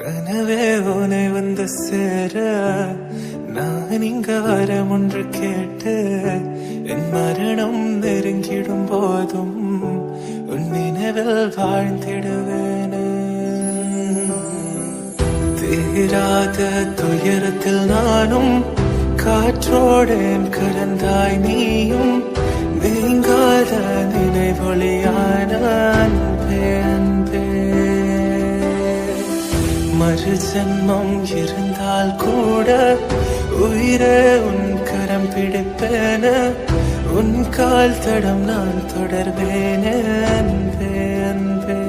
கனவே உனை வந்து சேர நான் இங்க வரம் ஒன்று கேட்டு என் மரணம் நெருங்கிடும் போதும் உன் நினைவில் வாழ்ந்திடுவேன். தீராத துயரத்தில் நானும் காற்றோடேன் கலந்தாய் நீயும் நீங்காத நினைவொளியான அன்பே அன்பே. மறு ஜென்மம் இருந்தால் கூட உயிரே உன் கரம் பிடிப்பேன உன் கால் தடம் நான் தொடர்வேனே அன்பே அன்பே.